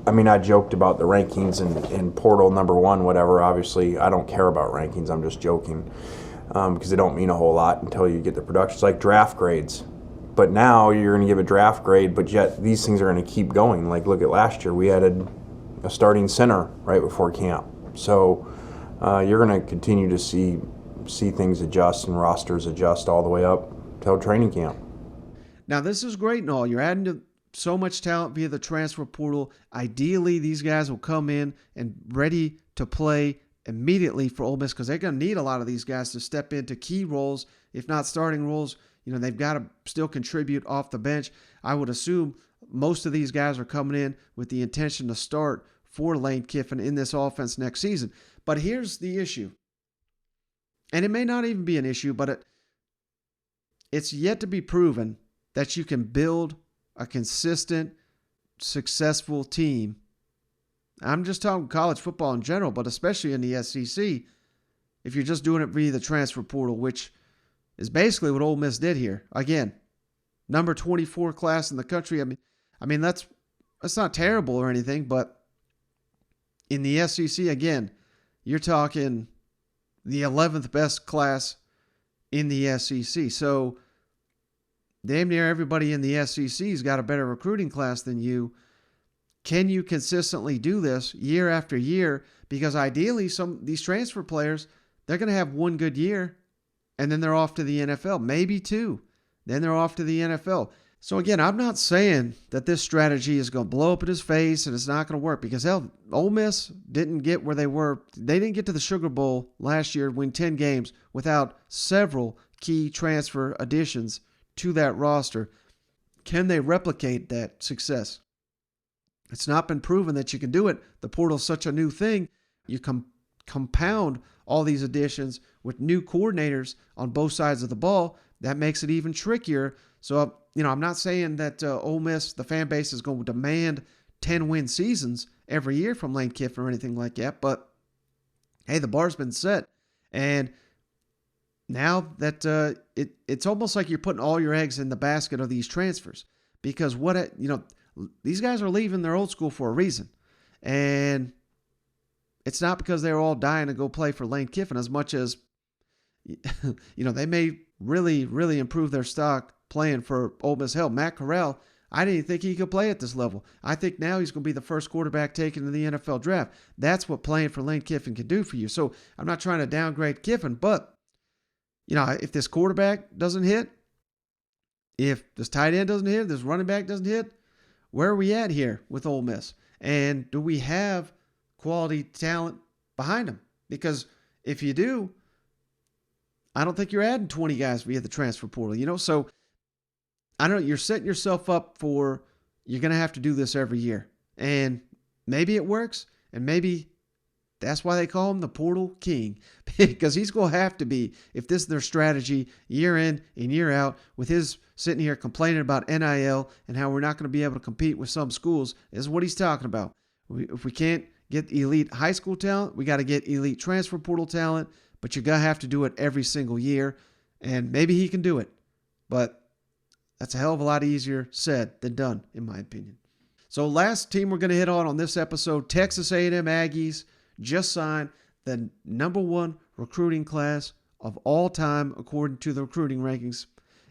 I joked about the rankings and portal number one, whatever. Obviously, I don't care about rankings. I'm just joking because they don't mean a whole lot until you get the production. It's like draft grades. But now you're going to give a draft grade, but yet these things are going to keep going. Like, look at last year. We added a starting center right before camp. So you're going to continue to see things adjust and rosters adjust all the way up till training camp. Now, this is great and all. You're adding to so much talent via the transfer portal. Ideally, these guys will come in and ready to play immediately for Ole Miss, because they're going to need a lot of these guys to step into key roles, if not starting roles. They've got to still contribute off the bench. I would assume most of these guys are coming in with the intention to start for Lane Kiffin in this offense next season. But here's the issue. And it may not even be an issue, but it's yet to be proven that you can build a consistent, successful team I'm just talking college football in general, but especially in the SEC, if you're just doing it via the transfer portal, which is basically what Ole Miss did here. Again, number 24 class in the country. I mean that's not terrible or anything, but in the SEC, again, you're talking the 11th best class in the SEC. So damn near everybody in the SEC's got a better recruiting class than you. Can you consistently do this year after year? Because ideally, these transfer players, they're going to have one good year, and then they're off to the NFL. Maybe two. Then they're off to the NFL. So again, I'm not saying that this strategy is going to blow up in his face and it's not going to work, because hell, Ole Miss didn't get where they were. They didn't get to the Sugar Bowl last year, win 10 games without several key transfer additions to that roster. Can they replicate that success? It's not been proven that you can do it. The portal's such a new thing. You compound all these additions with new coordinators on both sides of the ball. That makes it even trickier. So, I'm not saying that Ole Miss, the fan base, is going to demand 10-win seasons every year from Lane Kiffin or anything like that. But, hey, the bar's been set. And now that it's almost like you're putting all your eggs in the basket of these transfers. Because these guys are leaving their old school for a reason. And it's not because they're all dying to go play for Lane Kiffin as much as, they may really, really improve their stock playing for Ole Miss. Hell, Matt Corral, I didn't think he could play at this level. I think now he's going to be the first quarterback taken in the NFL draft. That's what playing for Lane Kiffin can do for you. So I'm not trying to downgrade Kiffin, but, if this quarterback doesn't hit, if this tight end doesn't hit, this running back doesn't hit, where are we at here with Ole Miss? And do we have quality talent behind them? Because if you do, I don't think you're adding 20 guys via the transfer portal, So I don't know, you're setting yourself up for, you're going to have to do this every year. And maybe it works, and maybe that's why they call him the Portal King, because he's going to have to be, if this is their strategy year in and year out, with his sitting here complaining about NIL and how we're not going to be able to compete with some schools. This is what he's talking about. If we can't get elite high school talent, we got to get elite transfer portal talent, but you're going to have to do it every single year, and maybe he can do it. But that's a hell of a lot easier said than done, in my opinion. So last team we're going to hit on this episode, Texas A&M Aggies just signed the number 1 recruiting class of all time according to the recruiting rankings.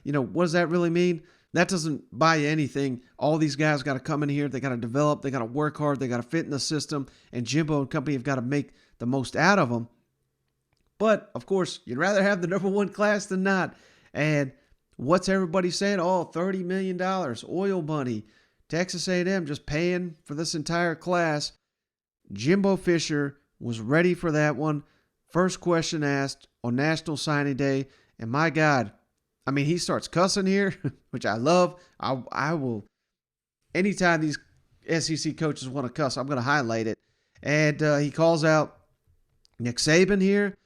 What does that really mean? That doesn't buy you anything. All these guys got to come in here. They got to develop. They got to work hard. They got to fit in the system. And Jimbo and company have got to make the most out of them. But, of course, you'd rather have the number 1 class than not. And what's everybody saying? Oh, $30 million, oil money. Texas A&M just paying for this entire class. Jimbo Fisher was ready for that one. First question asked on National Signing Day. And my God, he starts cussing here, which I love. I will, anytime these SEC coaches want to cuss, I'm going to highlight it. And he calls out Nick Saban here.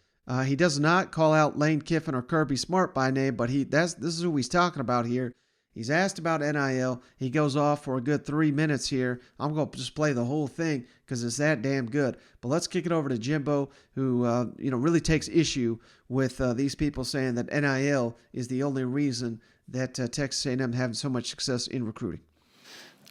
He does not call out Lane Kiffin or Kirby Smart by name, but this is who he's talking about here. He's asked about NIL. He goes off for a good 3 minutes here. I'm going to just play the whole thing because it's that damn good. But let's kick it over to Jimbo, who really takes issue with these people saying that NIL is the only reason that Texas A&M having so much success in recruiting.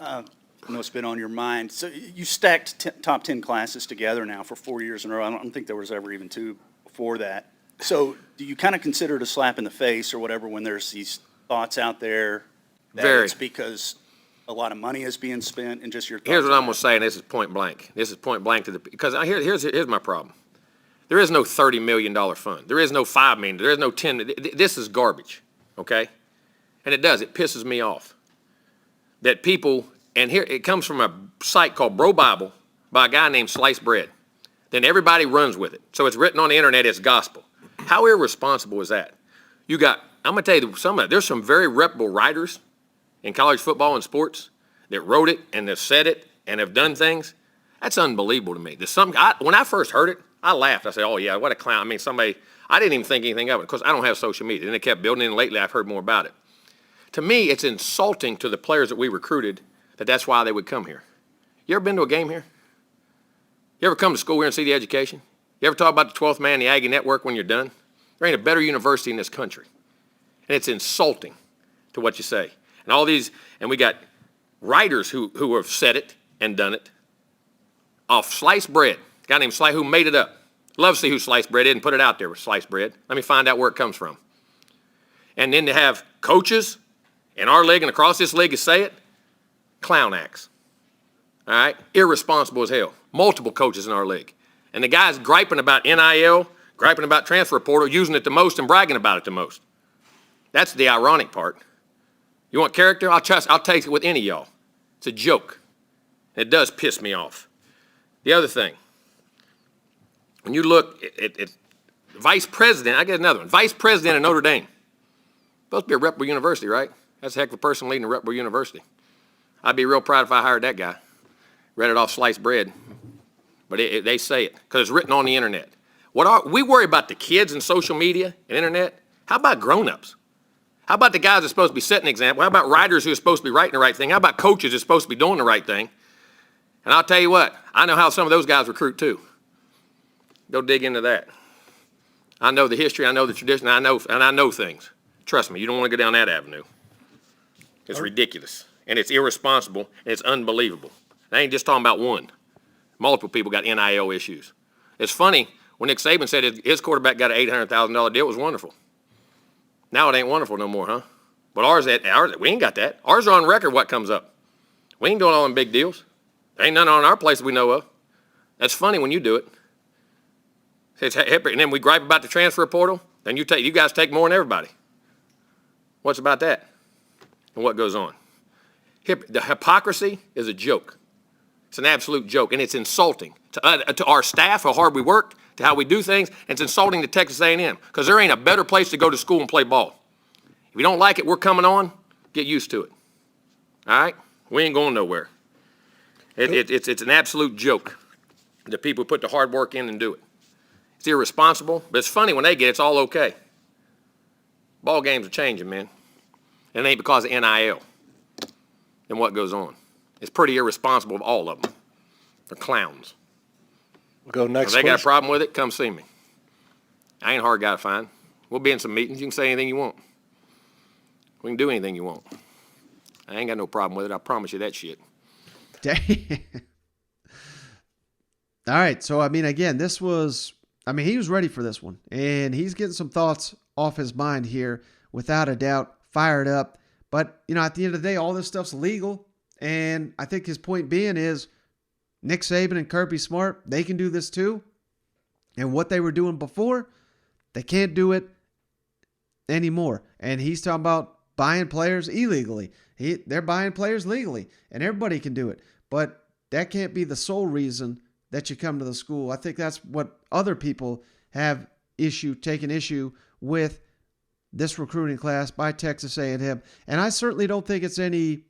I know it's been on your mind. So you stacked top 10 classes together now for 4 years in a row. I don't think there was ever even 2 before that. So do you kind of consider it a slap in the face or whatever when there's these thoughts out there that it's because a lot of money is being spent, and just your thoughts? Here's what I'm going to say, and this is point blank. Because here's my problem. There is no $30 million fund. There is no $5 million. There is no 10. This is garbage, okay? And it pisses me off that people, and here it comes from a site called Bro Bible by a guy named Sliced Bread. Then everybody runs with it. So it's written on the internet as gospel. How irresponsible is that? I'm going to tell you, there's some very reputable writers in college football and sports that wrote it and have said it and have done things. That's unbelievable to me. When I first heard it, I laughed. I said, oh, yeah, what a clown. I didn't even think anything of it because I don't have social media. And it kept building, and lately I've heard more about it. To me, it's insulting to the players that we recruited that's why they would come here. You ever been to a game here? You ever come to school here and see the education? You ever talk about the 12th man, the Aggie Network when you're done? There ain't a better university in this country. And it's insulting to what you say. And all these, and we got writers who have said it and done it off sliced bread. A guy named Slice who made it up. Love to see who sliced bread is and put it out there with sliced bread. Let me find out where it comes from. And then to have coaches in our league and across this league to say it, clown acts. All right? Irresponsible as hell. Multiple coaches in our league. And the guys griping about NIL, griping about transfer portal, using it the most and bragging about it the most. That's the ironic part. You want character? I'll take it with any of y'all. It's a joke. It does piss me off. The other thing, when you look at vice president, I get another one. Vice president of Notre Dame. Supposed to be a reputable university, right? That's a heck of a person leading a reputable university. I'd be real proud if I hired that guy. Read it off sliced bread. But they say it because it's written on the internet. We worry about the kids and social media and internet. How about grown-ups? How about the guys that are supposed to be setting an example? How about writers who are supposed to be writing the right thing? How about coaches that are supposed to be doing the right thing? And I'll tell you what, I know how some of those guys recruit too. Go dig into that. I know the history, I know the tradition, I know things. Trust me, you don't want to go down that avenue. It's ridiculous, and it's irresponsible, and it's unbelievable. I ain't just talking about one. Multiple people got NIL issues. It's funny, when Nick Saban said his quarterback got an $800,000 deal, it was wonderful. Now it ain't wonderful no more, huh? But ours, we ain't got that. Ours are on record what comes up. We ain't doing all them big deals. There ain't none on our place that we know of. That's funny when you do it. It's hypocrite. And then we gripe about the transfer portal, then you guys take more than everybody. What's about that? And what goes on? The hypocrisy is a joke. It's an absolute joke, and it's insulting to our staff, how hard we work, to how we do things, and it's insulting to Texas A&M because there ain't a better place to go to school and play ball. If you don't like it, we're coming on. Get used to it. All right? We ain't going nowhere. It's an absolute joke that people put the hard work in and do it. It's irresponsible, but it's funny when they get it, it's all okay. Ball games are changing, man. And it ain't because of NIL and what goes on. It's pretty irresponsible of all of them. They're clowns. We'll go next. If they got a problem with it, come see me. I ain't a hard guy to find. We'll be in some meetings. You can say anything you want. We can do anything you want. I ain't got no problem with it. I promise you that shit. All right. So, I mean, again, he was ready for this one. And he's getting some thoughts off his mind here, without a doubt, fired up. But, at the end of the day, all this stuff's legal. And I think his point being is Nick Saban and Kirby Smart, they can do this too. And what they were doing before, they can't do it anymore. And he's talking about buying players illegally. They're buying players legally, and everybody can do it. But that can't be the sole reason that you come to the school. I think that's what other people have taken issue with this recruiting class by Texas A&M. And I certainly don't think it's any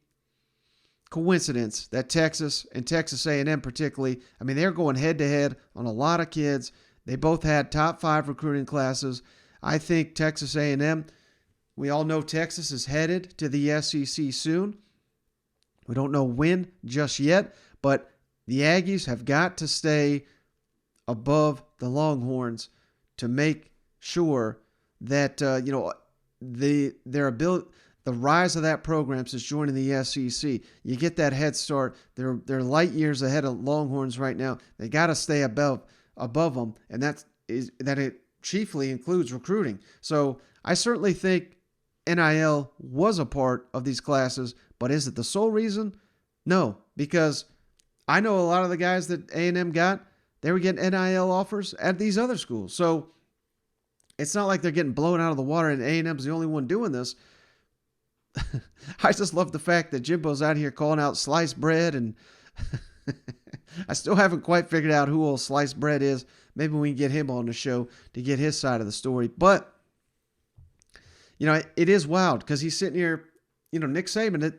coincidence that Texas and Texas A&M particularly, they're going head-to-head on a lot of kids. They both had top 5 recruiting classes. I think Texas A&M, we all know Texas is headed to the SEC soon. We don't know when just yet, but the Aggies have got to stay above the Longhorns to make sure that, their ability, the rise of that program since joining the SEC, you get that head start. They're light years ahead of Longhorns right now. They got to stay above them, and that it chiefly includes recruiting. So I certainly think NIL was a part of these classes, but is it the sole reason? No, because I know a lot of the guys that A&M got, they were getting NIL offers at these other schools. So it's not like they're getting blown out of the water and A&M's the only one doing this. I just love the fact that Jimbo's out here calling out sliced bread, and I still haven't quite figured out who old sliced bread is. Maybe we can get him on the show to get his side of the story. But, it is wild because he's sitting here, Nick Saban,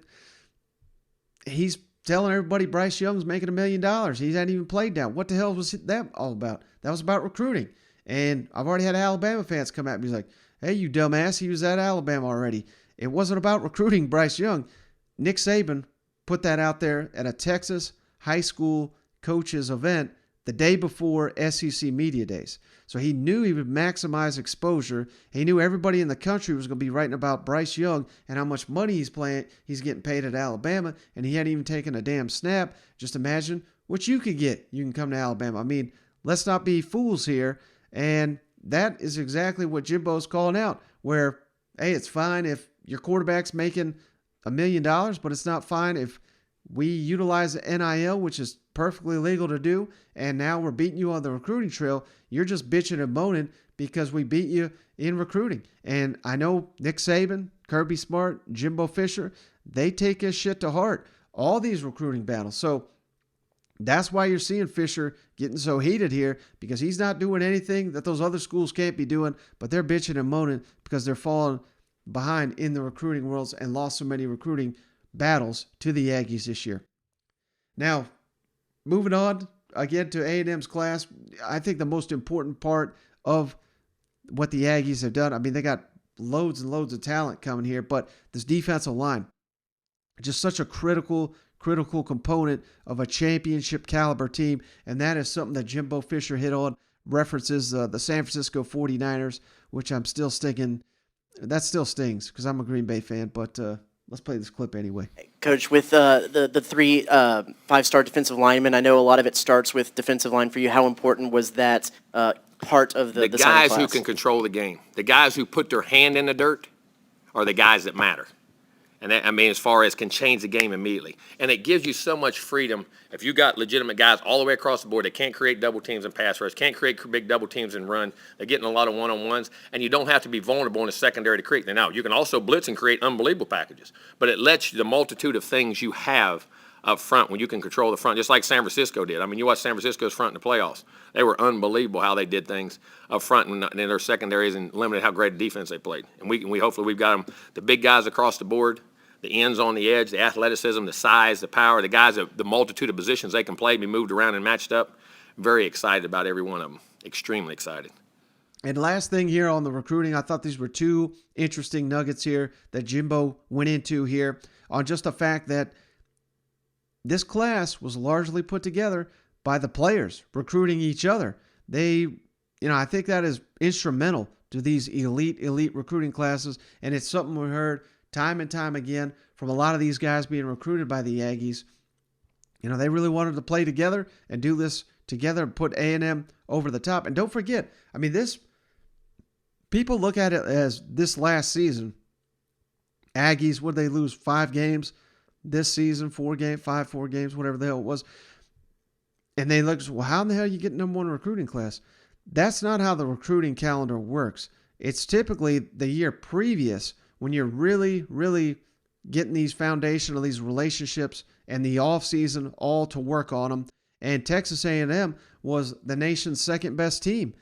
he's telling everybody Bryce Young's making $1 million. He hadn't even played down. What the hell was that all about? That was about recruiting. And I've already had Alabama fans come at me. He's like, hey, you dumbass, he was at Alabama already. It wasn't about recruiting Bryce Young. Nick Saban put that out there at a Texas high school coaches event the day before SEC Media Days. So he knew he would maximize exposure. He knew everybody in the country was going to be writing about Bryce Young and how much money he's getting paid at Alabama, and he hadn't even taken a damn snap. Just imagine what you could get. You can come to Alabama. I mean, let's not be fools here. And that is exactly what Jimbo's calling out, where, hey, it's fine if your quarterback's making $1 million, but it's not fine if we utilize the NIL, which is perfectly legal to do, and now we're beating you on the recruiting trail. You're just bitching and moaning because we beat you in recruiting. And I know Nick Saban, Kirby Smart, Jimbo Fisher, they take his shit to heart, all these recruiting battles. So that's why you're seeing Fisher getting so heated here, because he's not doing anything that those other schools can't be doing, but they're bitching and moaning because they're falling behind in the recruiting worlds and lost so many recruiting battles to the Aggies this year. Now, moving on again to A&M's class, I think the most important part of what the Aggies have done, I mean, they got loads and loads of talent coming here, but this defensive line, just such a critical component of a championship caliber team, and that is something that Jimbo Fisher hit on, references the San Francisco 49ers, which I'm still sticking. That still stings because I'm a Green Bay fan, but let's play this clip anyway. Coach, with the three five-star defensive linemen, I know a lot of it starts with defensive line for you. How important was that part of the guys signing who class? can control the game, the guys who put their hand in the dirt, are the guys that matter. And that, I mean, as far as can change the game immediately. And it gives you so much freedom. If you got legitimate guys all the way across the board that can't create double teams and pass rush, can't create big double teams and run, they're getting a lot of one-on-ones, and you don't have to be vulnerable in the secondary to create. Now, you can also blitz and create unbelievable packages, but it lets you the multitude of things you have up front when you can control the front, just like San Francisco did. I mean, you watch San Francisco's front in the playoffs. They were unbelievable how they did things up front and in their secondaries and limited how great a defense they played. And we hopefully we've got them, the big guys across the board, the ends on the edge, the athleticism, the size, the power, the guys, the multitude of positions they can play, be moved around and matched up. Very excited about every one of them. Extremely excited. And last thing here on the recruiting, I thought these were two interesting nuggets here that Jimbo went into here on just the fact that this class was largely put together by the players recruiting each other. They, I think that is instrumental to these elite recruiting classes, and it's something we heard time and time again from a lot of these guys being recruited by the Aggies. They really wanted to play together and do this together and put A&M over the top. And don't forget, I mean, people look at it as this last season. Aggies, would they lose 5 games this season? 4 games, 4 games, whatever the hell it was. And they look, well, how in the hell you get number 1 recruiting class? That's not how the recruiting calendar works. It's typically the year previous when you're really, really getting these foundational, these relationships and the offseason all to work on them. And Texas A&M was the nation's second best team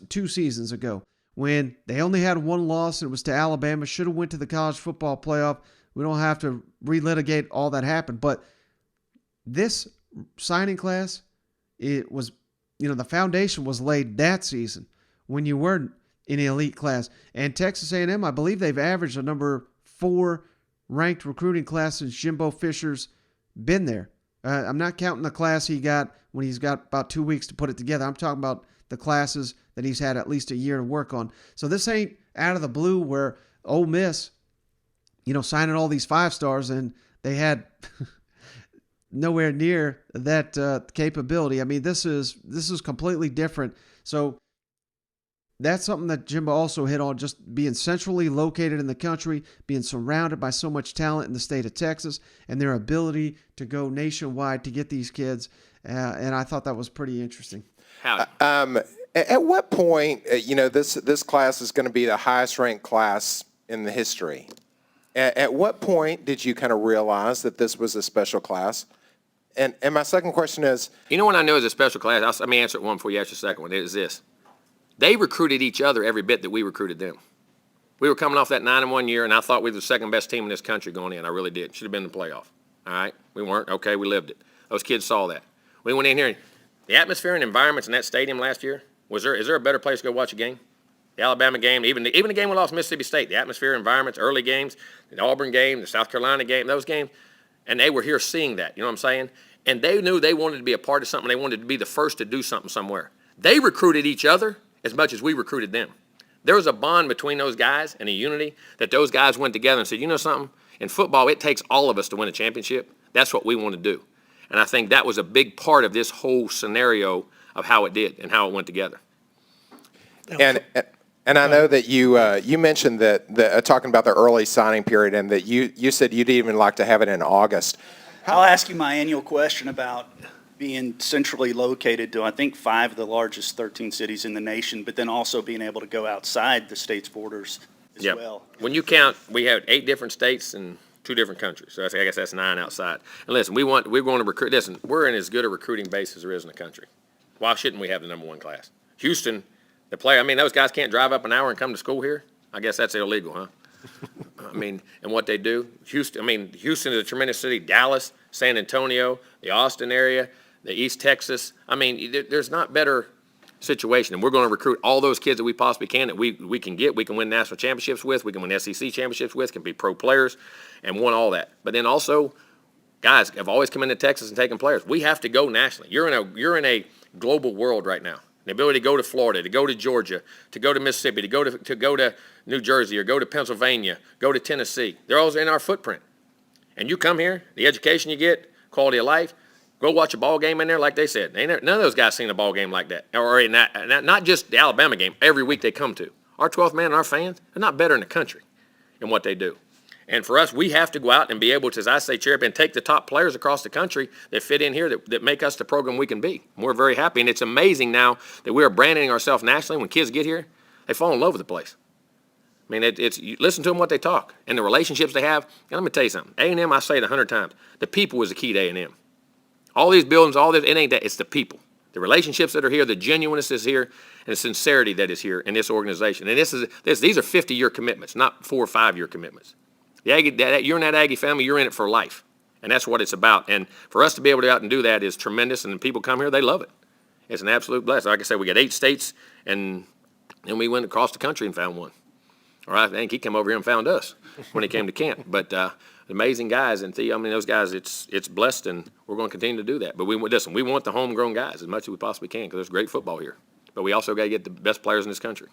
2 seasons ago when they only had 1 loss. It was to Alabama. Should have went to the college football playoff. We don't have to relitigate all that happened. But this signing class, it was, the foundation was laid that season when you weren't in the elite class. And Texas A&M, I believe they've averaged a number 4 ranked recruiting class since Jimbo Fisher's been there. I'm not counting the class he got when he's got about 2 weeks to put it together. I'm talking about the classes that he's had at least a year to work on. So this ain't out of the blue where Ole Miss, signing all these 5 stars and they had nowhere near that capability. I mean, this is completely different. So that's something that Jimbo also hit on, just being centrally located in the country, being surrounded by so much talent in the state of Texas, and their ability to go nationwide to get these kids. And I thought that was pretty interesting. At what point, this class is going to be the highest ranked class in the history. At what point did you kind of realize that this was a special class? And my second question is... when I know it's a special class, let me answer it one before you ask your second one. It is this. They recruited each other every bit that we recruited them. We were coming off that 9-1 year, and I thought we were the second best team in this country going in. I really did. Should have been in the playoff. All right? We weren't. Okay, we lived it. Those kids saw that. We went in here, and the atmosphere and environments in that stadium last year, is there a better place to go watch a game? The Alabama game, even the game we lost Mississippi State, the atmosphere, environments, early games, the Auburn game, the South Carolina game, those games, and they were here seeing that. You know what I'm saying? and they knew they wanted to be a part of something. They wanted to be the first to do something somewhere. They recruited each other as much as we recruited them. There was a bond between those guys and a unity that those guys went together and said, you know something? In football, it takes all of us to win a championship. That's what we want to do. And I think that was a big part of this whole scenario of how it did and how it went together. And I know that you mentioned that talking about the early signing period, and that you said you'd even like to have it in August. I'll ask you my annual question about being centrally located to, I think, 5 of the largest 13 cities in the nation, but then also being able to go outside the state's borders as well. When you count, we have 8 different states and 2 different countries. So I guess that's 9 outside. And listen, we're going to recruit. Listen, we're in as good a recruiting base as there is in the country. Why shouldn't we have the number 1 class? Houston, the player, I mean, those guys can't drive up an hour and come to school here? I guess that's illegal, huh? I mean, and what they do. Houston is a tremendous city. Dallas, San Antonio, the Austin area, the East Texas. I mean, there's not better situation. And we're going to recruit all those kids that we possibly can, that we can get. We can win national championships with. We can win SEC championships with, can be pro players, and won all that. But then also, guys have always come into Texas and taken players. We have to go nationally. You're in a global world right now. The ability to go to Florida, to go to Georgia, to go to Mississippi, to go to New Jersey, or go to Pennsylvania, go to Tennessee. They're all in our footprint. And you come here, the education you get, quality of life, go watch a ball game in there like they said. None of those guys seen a ball game like that. Or in that, not just the Alabama game, every week they come to. Our 12th man and our fans are not better in the country in what they do. And for us, we have to go out and be able to, as I say, chirp and take the top players across the country that fit in here, that make us the program we can be. And we're very happy. And it's amazing now that we are branding ourselves nationally. When kids get here, they fall in love with the place. I mean, you listen to them, what they talk, and the relationships they have. And let me tell you something. A&M, I say it 100 times. The people is the key to A&M. All these buildings, all this, it ain't that. It's the people. The relationships that are here, the genuineness is here, and the sincerity that is here in this organization. And these are 50-year commitments, not 4 or 5-year commitments. You're in that Aggie family, you're in it for life. And that's what it's about. And for us to be able to go out and do that is tremendous. And people come here, they love it. It's an absolute blessing. Like I said, we got 8 states, and then we went across the country and found one. Or I think he came over here and found us when he came to camp. But amazing guys. And those guys, it's blessed, and we're going to continue to do that. But we want the homegrown guys as much as we possibly can, because there's great football here. But we also got to get the best players in this country.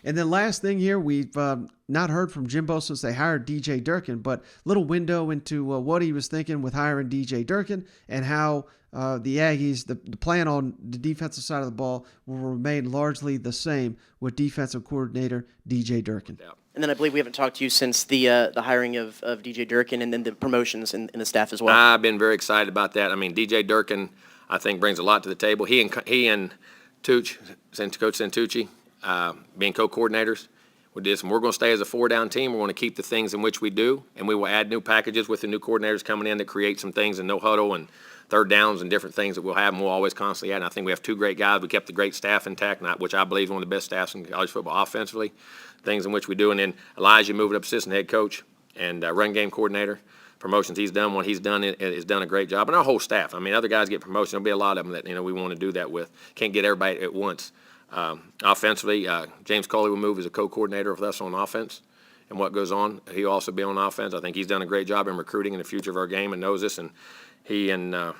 And then last thing here, we've not heard from Jimbo since they hired DJ Durkin, but little window into what he was thinking with hiring DJ Durkin, and how the Aggies, the plan on the defensive side of the ball will remain largely the same with defensive coordinator DJ Durkin. And then I believe we haven't talked to you since the hiring of DJ Durkin, and then the promotions in the staff as well. I've been very excited about that. I mean, DJ Durkin, I think, brings a lot to the table. He and Coach Santucci, being co-coordinators with this, and we're going to stay as a 4-down team. We're going to keep the things in which we do, and we will add new packages with the new coordinators coming in that create some things, and no huddle and third downs and different things that we'll have, and we'll always constantly add. And I think we have 2 great guys. We kept the great staff intact, which I believe is one of the best staffs in college football offensively, things in which we do. And then Elijah moving up assistant head coach and run game coordinator. Promotions he's done, what he's done has done a great job. And our whole staff. I mean, other guys get promotions. There'll be a lot of them that we want to do that with. Can't get everybody at once. Offensively, James Coley will move as a co-coordinator with us on offense and what goes on. He'll also be on offense. I think he's done a great job in recruiting in the future of our game and knows this. And he and our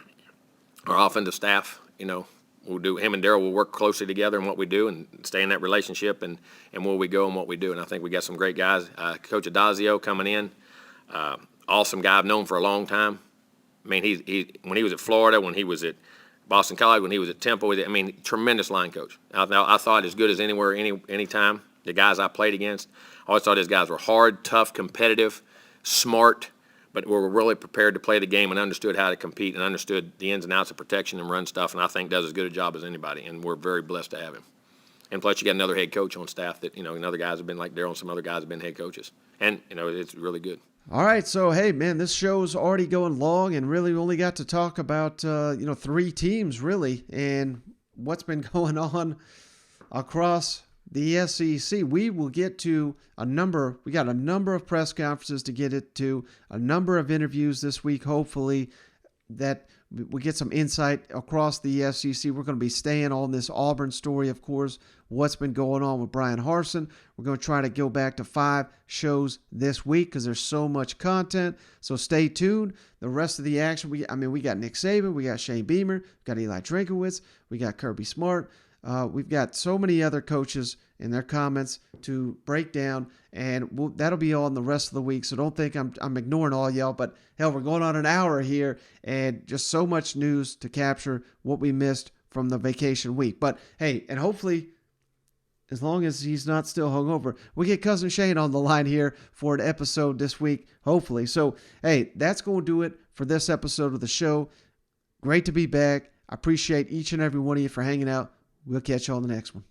offensive staff, we'll do. Him and Darryl will work closely together in what we do and stay in that relationship and where we go and what we do. And I think we got some great guys. Coach Adazio coming in, awesome guy I've known for a long time. I mean, he when he was at Florida, when he was at Boston College, when he was at Temple, tremendous line coach. I thought as good as anywhere, any time. The guys I played against, I always thought his guys were hard, tough, competitive, smart, but were really prepared to play the game and understood how to compete and understood the ins and outs of protection and run stuff, and I think does as good a job as anybody, and we're very blessed to have him. And plus, you got another head coach on staff that, and other guys have been like Darryl, and some other guys have been head coaches. And, it's really good. All right, so, hey, man, this show's already going long, and really only got to talk about, 3 teams, really, and what's been going on across the SEC. We will get to we got a number of press conferences to get it to, a number of interviews this week, hopefully, that we get some insight across the SEC. We're going to be staying on this Auburn story, of course, what's been going on with Bryan Harsin. We're going to try to go back to 5 shows this week because there's so much content. So stay tuned. The rest of the action, we got Nick Saban, we got Shane Beamer, we got Eli Drinkowitz, we got Kirby Smart. We've got so many other coaches in their comments to break down, and that'll be on the rest of the week. So don't think I'm ignoring all y'all, but hell, we're going on an hour here, and just so much news to capture what we missed from the vacation week. But hey, and hopefully, as long as he's not still hungover, we get Cousin Shane on the line here for an episode this week, hopefully. So hey, that's going to do it for this episode of the show. Great to be back. I appreciate each and every one of you for hanging out. We'll catch you on the next one.